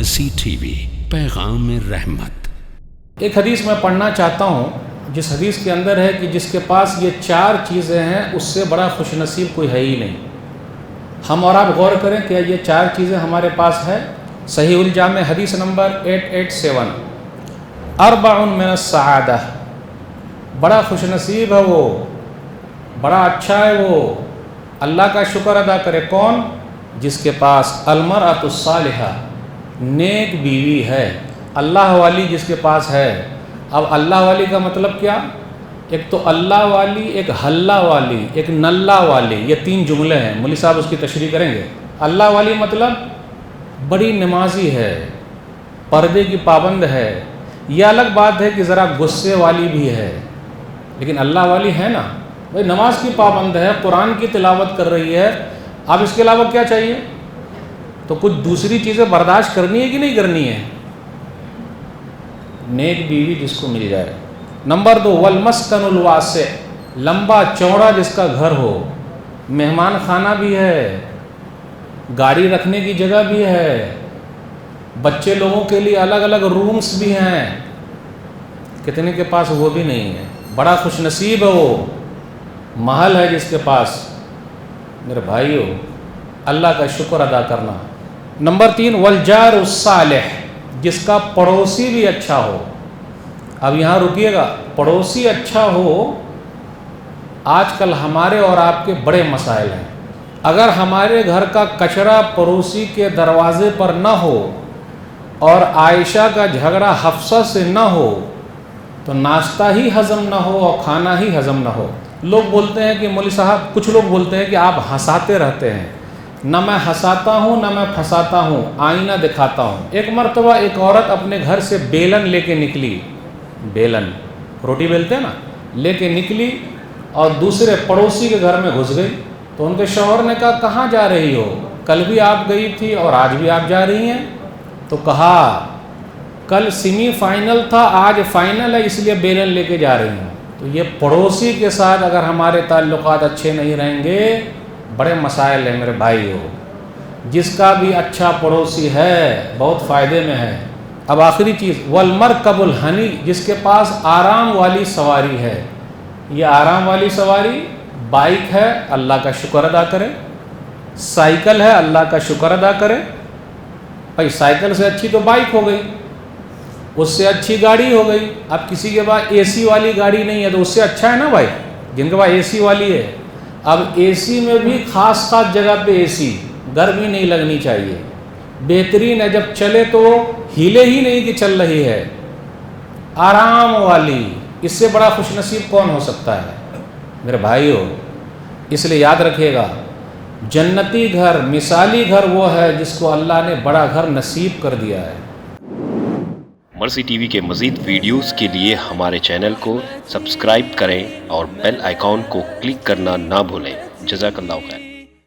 مرسی T V, پیغام رحمت۔ ایک حدیث میں پڑھنا چاہتا ہوں جس حدیث کے اندر ہے کہ جس کے پاس یہ 4 چیزیں ہیں اس سے بڑا خوش نصیب کوئی ہے ہی نہیں۔ ہم اور آپ غور کریں کہ یہ 4 چیزیں ہمارے پاس ہے۔ صحیح الجامع حدیث نمبر 887، اربع من السعادہ، بڑا خوش نصیب ہے وہ، بڑا اچھا ہے وہ، اللہ کا شکر ادا کرے۔ کون؟ جس کے پاس المرأۃ الصالحہ، نیک بیوی ہے، اللہ والی جس کے پاس ہے۔ اب اللہ والی کا مطلب کیا؟ ایک تو اللہ والی، ایک حلہ والی، ایک نلہ والی، یہ 3 جملے ہیں۔ مولوی صاحب اس کی تشریح کریں گے۔ اللہ والی مطلب بڑی نمازی ہے، پردے کی پابند ہے۔ یہ الگ بات ہے کہ ذرا غصے والی بھی ہے، لیکن اللہ والی ہے نا بھائی، نماز کی پابند ہے، قرآن کی تلاوت کر رہی ہے۔ اب اس کے علاوہ کیا چاہیے؟ تو کچھ دوسری چیزیں برداشت کرنی ہے کہ نہیں کرنی ہے؟ نیک بیوی جس کو مل جائے۔ نمبر 2، والمسکن الواسع، لمبا چوڑا جس کا گھر ہو، مہمان خانہ بھی ہے، گاڑی رکھنے کی جگہ بھی ہے، بچے لوگوں کے لیے الگ الگ رومز بھی ہیں۔ کتنے کے پاس وہ بھی نہیں ہے؟ بڑا خوش نصیب ہے وہ، محل ہے جس کے پاس۔ میرے بھائیو، اللہ کا شکر ادا کرنا۔ نمبر 3، والجار الصالح، جس کا پڑوسی بھی اچھا ہو۔ اب یہاں رکیے گا، پڑوسی اچھا ہو۔ آج کل ہمارے اور آپ کے بڑے مسائل ہیں۔ اگر ہمارے گھر کا کچرا پڑوسی کے دروازے پر نہ ہو اور عائشہ کا جھگڑا حفصہ سے نہ ہو تو ناشتہ ہی ہضم نہ ہو اور کھانا ہی ہضم نہ ہو۔ لوگ بولتے ہیں کہ مولوی صاحب، کچھ لوگ بولتے ہیں کہ آپ ہنساتے رہتے ہیں۔ نہ میں ہنساتا ہوں نہ میں پھنساتا ہوں، آئینہ دکھاتا ہوں۔ ایک مرتبہ ایک عورت اپنے گھر سے بیلن لے کے نکلی، بیلن روٹی بیلتے ہیں نا، لے کے نکلی اور دوسرے پڑوسی کے گھر میں گھس گئی۔ تو ان کے شوہر نے کہا کہاں جا رہی ہو؟ کل بھی آپ گئی تھی اور آج بھی آپ جا رہی ہیں۔ تو کہا کل سیمی فائنل تھا، آج فائنل ہے، اس لیے بیلن لے کے جا رہی ہوں۔ تو یہ پڑوسی کے ساتھ اگر ہمارے تعلقات اچھے نہیں رہیں گے، بڑے مسائل ہیں میرے بھائی ہو۔ جس کا بھی اچھا پڑوسی ہے بہت فائدے میں ہے۔ اب آخری چیز، والمرکب الحنی، جس کے پاس آرام والی سواری ہے۔ یہ آرام والی سواری بائک ہے، اللہ کا شکر ادا کرے۔ سائیکل ہے، اللہ کا شکر ادا کرے۔ بھائی سائیکل سے اچھی تو بائک ہو گئی، اس سے اچھی گاڑی ہو گئی۔ اب کسی کے پاس اے سی والی گاڑی نہیں ہے تو اس سے اچھا ہے نا بھائی، جن کے پاس اے سی والی ہے۔ اب اے سی میں بھی خاص خاص جگہ پہ اے سی، گرمی نہیں لگنی چاہیے، بہترین ہے، جب چلے تو ہیلے ہی نہیں کہ چل رہی ہے، آرام والی۔ اس سے بڑا خوش نصیب کون ہو سکتا ہے میرے بھائیو؟ اس لیے یاد رکھیے گا، جنتی گھر، مثالی گھر وہ ہے جس کو اللہ نے بڑا گھر نصیب کر دیا ہے۔ مرسی ٹی وی کے مزید ویڈیوز کے لیے ہمارے چینل کو سبسکرائب کریں اور بیل آئیکن کو کلک کرنا نہ بھولیں۔ جزاک اللہ خیر۔